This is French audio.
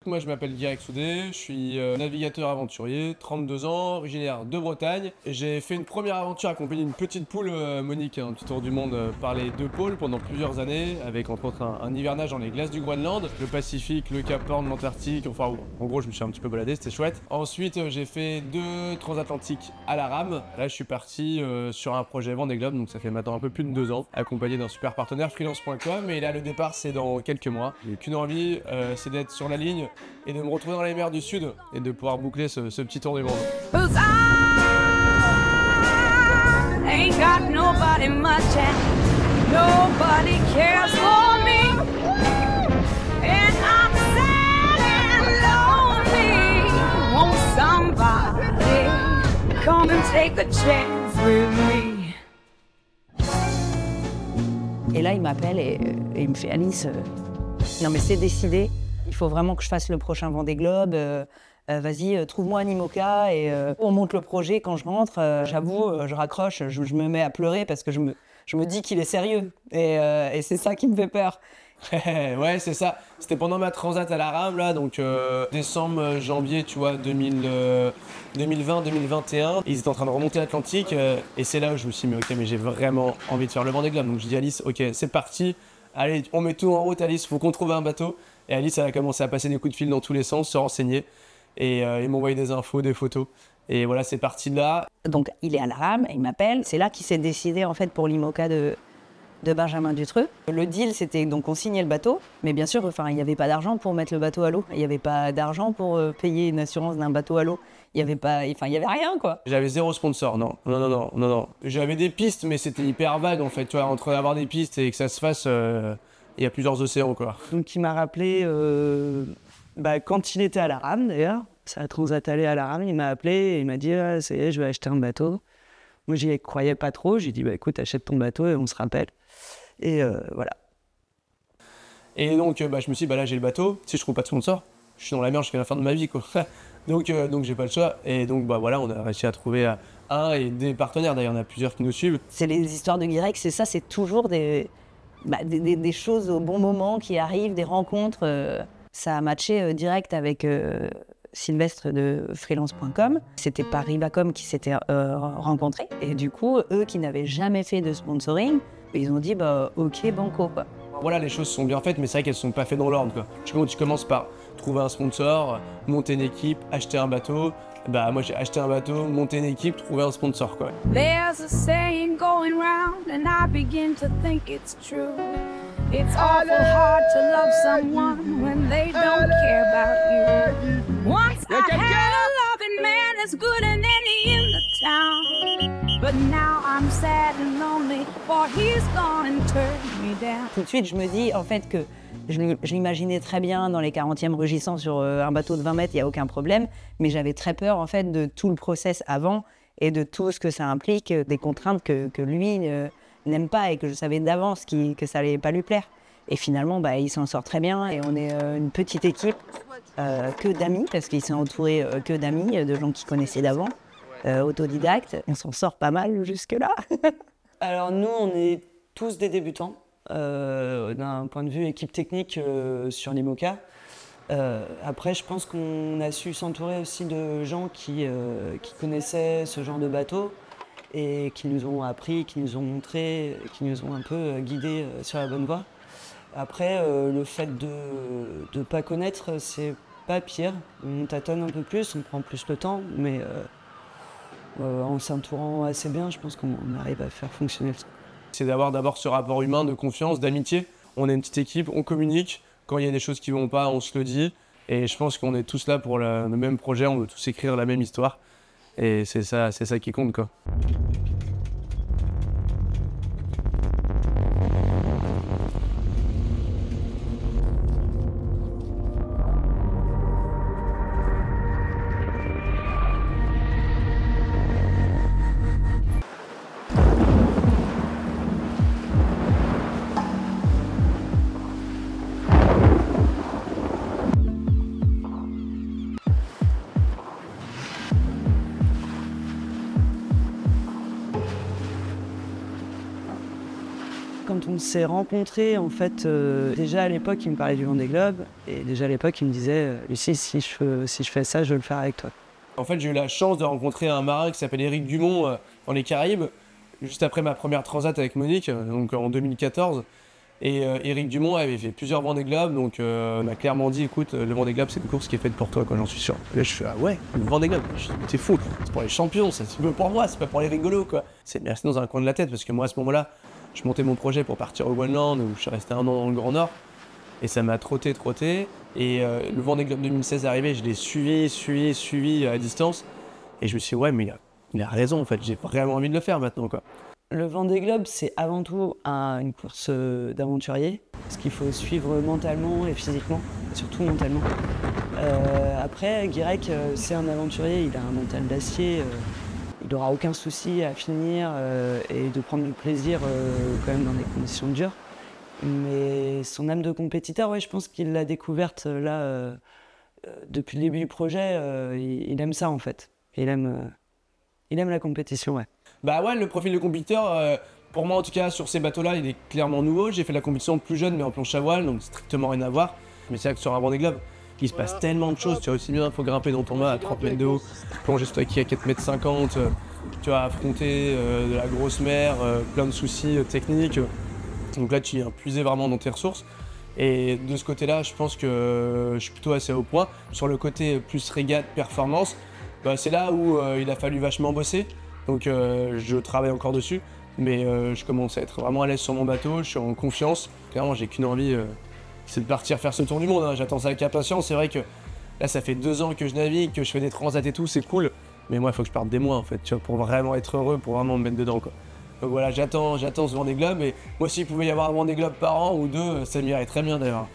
Moi, je m'appelle Guy Soudé, je suis navigateur aventurier, 32 ans, originaire de Bretagne. J'ai fait une première aventure accompagnée d'une petite poule, Monique, un petit tour du monde par les 2 pôles pendant plusieurs années, avec entre autres un hivernage dans les glaces du Groenland, le Pacifique, le Cap Horn, l'Antarctique, enfin en gros je me suis un petit peu baladé, c'était chouette. Ensuite j'ai fait 2 transatlantiques à la rame. Là je suis parti sur un projet Vendée Globe, donc ça fait maintenant un peu plus de 2 ans, accompagné d'un super partenaire, freelance.com, et là le départ c'est dans quelques mois. J'ai qu'une envie, c'est d'être sur la ligne et de me retrouver dans les mers du Sud et de pouvoir boucler ce petit tour du monde. Ain't got nobody much and nobody cares for me, and I'm sad and lonely. Won't somebody come and take a chance with me? Et là il m'appelle et il me fait Alice, non mais c'est décidé, il faut vraiment que je fasse le prochain Vendée Globe. Vas-y, trouve-moi un IMOCA et on monte le projet. Quand je rentre, j'avoue, je raccroche, je me mets à pleurer parce que je me dis qu'il est sérieux. Et c'est ça qui me fait peur. Ouais, c'est ça. C'était pendant ma transat à la rame, là, donc décembre, janvier, tu vois, 2020-2021. Ils étaient en train de remonter l'Atlantique et c'est là où je me suis dit, mais ok, mais j'ai vraiment envie de faire le Vendée Globe. Donc je dis Alice, ok, c'est parti. Allez, on met tout en route, Alice, faut qu'on trouve un bateau. Et Alice, elle a commencé à passer des coups de fil dans tous les sens, se renseigner. Et ils m'ont envoyé des infos, des photos. Et voilà, c'est parti de là. Donc il est à la rame, il m'appelle. C'est là qu'il s'est décidé en fait pour l'IMOCA de Benjamin Dutreux. Le deal, c'était donc on signait le bateau, mais bien sûr, enfin, il n'y avait pas d'argent pour mettre le bateau à l'eau. Il n'y avait pas d'argent pour payer une assurance d'un bateau à l'eau. Il n'y avait pas, enfin, il y avait rien quoi. J'avais 0 sponsor, non. J'avais des pistes, mais c'était hyper vague en fait. Tu vois, entre avoir des pistes et que ça se fasse, il y a plusieurs océans quoi. Donc il m'a rappelé quand il était à la rame d'ailleurs. Ça a transat allé à la rame, il m'a appelé et il m'a dit ah, ça y est, je vais acheter un bateau. Moi j'y croyais pas trop, j'ai dit bah écoute, achète ton bateau et on se rappelle. Et voilà. Et donc je me suis dit bah là j'ai le bateau, si je trouve pas de sponsor, je suis dans la merde jusqu'à la fin de ma vie quoi. donc j'ai pas le choix. Et donc bah voilà, on a réussi à trouver un et des partenaires, d'ailleurs il y en a plusieurs qui nous suivent. C'est les histoires de Guirec, c'est ça, c'est toujours des choses au bon moment qui arrivent, des rencontres. Ça a matché direct avec Sylvestre de freelance.com. C'était par Ribacom qui s'étaient rencontrés. Et du coup, eux qui n'avaient jamais fait de sponsoring, ils ont dit bah ok, banco quoi. Voilà, les choses sont bien faites, mais c'est vrai qu'elles sont pas faites dans l'ordre quoi. Tu commences par trouver un sponsor, monter une équipe, acheter un bateau. Bah moi j'ai acheté un bateau, monté une équipe, trouvé un sponsor quoi. There's a saying going round and I begin to think it's true. It's awful hard to love someone when they don't care about you. Once I had a loving man as good as any in the town, but now I'm sad and lonely for he's gone and turned me down. Tout de suite je me dis en fait que je l'imaginais très bien dans les 40e rugissants sur un bateau de 20 mètres, il n'y a aucun problème, mais j'avais très peur en fait de tout le process avant et de tout ce que ça implique, des contraintes que lui n'aime pas et que je savais d'avance que ça allait pas lui plaire. Et finalement, bah, il s'en sort très bien et on est une petite équipe que d'amis, parce qu'il s'est entouré que d'amis, de gens qu'il connaissait d'avant, autodidactes. On s'en sort pas mal jusque-là. Alors nous, on est tous des débutants. D'un point de vue équipe technique sur l'IMOCA. Après, je pense qu'on a su s'entourer aussi de gens qui connaissaient ce genre de bateau et qui nous ont appris, qui nous ont montré, qui nous ont un peu guidés sur la bonne voie. Après, le fait de ne pas connaître, c'est pas pire. On tâtonne un peu plus, on prend plus le temps, mais en s'entourant assez bien, je pense qu'on arrive à faire fonctionner le truc. C'est d'avoir d'abord ce rapport humain de confiance, d'amitié. On est une petite équipe, on communique. Quand il y a des choses qui vont pas, on se le dit. Et je pense qu'on est tous là pour le même projet, on veut tous écrire la même histoire. Et c'est ça qui compte, quoi. quand on s'est rencontrés, en fait, déjà à l'époque, il me parlait du Vendée Globe. Et déjà à l'époque, il me disait Lucie, si je fais ça, je veux le faire avec toi. En fait, j'ai eu la chance de rencontrer un marin qui s'appelle Éric Dumont dans les Caraïbes, juste après ma première transat avec Monique, donc en 2014. Et Éric Dumont avait fait plusieurs Vendée Globe, donc on m'a clairement dit écoute, le Vendée Globe c'est une course qui est faite pour toi, j'en suis sûr. Et là je fais ah ouais, le Vendée Globe, c'est fou, c'est pour les champions, c'est peu pour moi, c'est pas pour les rigolos quoi. C'est resté dans un coin de la tête parce que moi à ce moment-là, je montais mon projet pour partir au Groenland où je suis resté 1 an dans le Grand Nord et ça m'a trotté. Et le Vendée Globe 2016 est arrivé, je l'ai suivi à distance et je me suis dit ouais, mais il a raison en fait, j'ai vraiment envie de le faire maintenant quoi. Le Vendée Globe, c'est avant tout une course d'aventurier, parce qu'il faut suivre mentalement et physiquement, surtout mentalement. Après, Guirec, c'est un aventurier, il a un mental d'acier, il n'aura aucun souci à finir et de prendre du plaisir quand même dans des conditions dures. Mais son âme de compétiteur, ouais, je pense qu'il l'a découverte là, depuis le début du projet, il aime ça en fait. Il aime la compétition, ouais. Bah ouais, le profil de compétiteur, pour moi en tout cas sur ces bateaux-là, il est clairement nouveau. J'ai fait la compétition plus jeune mais en planche à voile, donc strictement rien à voir. Mais c'est vrai que sur un Vendée Globe, il se passe tellement de choses. Tu vois aussi bien, il faut grimper dans ton mât à 30 mètres de haut, plonger sur ta quille à 4,50 m, tu vas affronter de la grosse mer, plein de soucis techniques. Donc là, tu viens puiser vraiment dans tes ressources. Et de ce côté-là, je pense que je suis plutôt assez au point. Sur le côté plus régate, performance, bah, c'est là où il a fallu vachement bosser. Donc je travaille encore dessus, mais je commence à être vraiment à l'aise sur mon bateau, je suis en confiance. Clairement, j'ai qu'une envie, c'est de partir faire ce tour du monde. Hein. J'attends ça avec impatience. C'est vrai que là, ça fait 2 ans que je navigue, que je fais des transats et tout, c'est cool. Mais moi, il faut que je parte des mois en fait, tu vois, pour vraiment être heureux, pour vraiment me mettre dedans quoi. Donc voilà, j'attends ce Vendée Globe. Et moi, s'il pouvait y avoir un Vendée Globe par an ou 2, ça m'irait très bien d'ailleurs.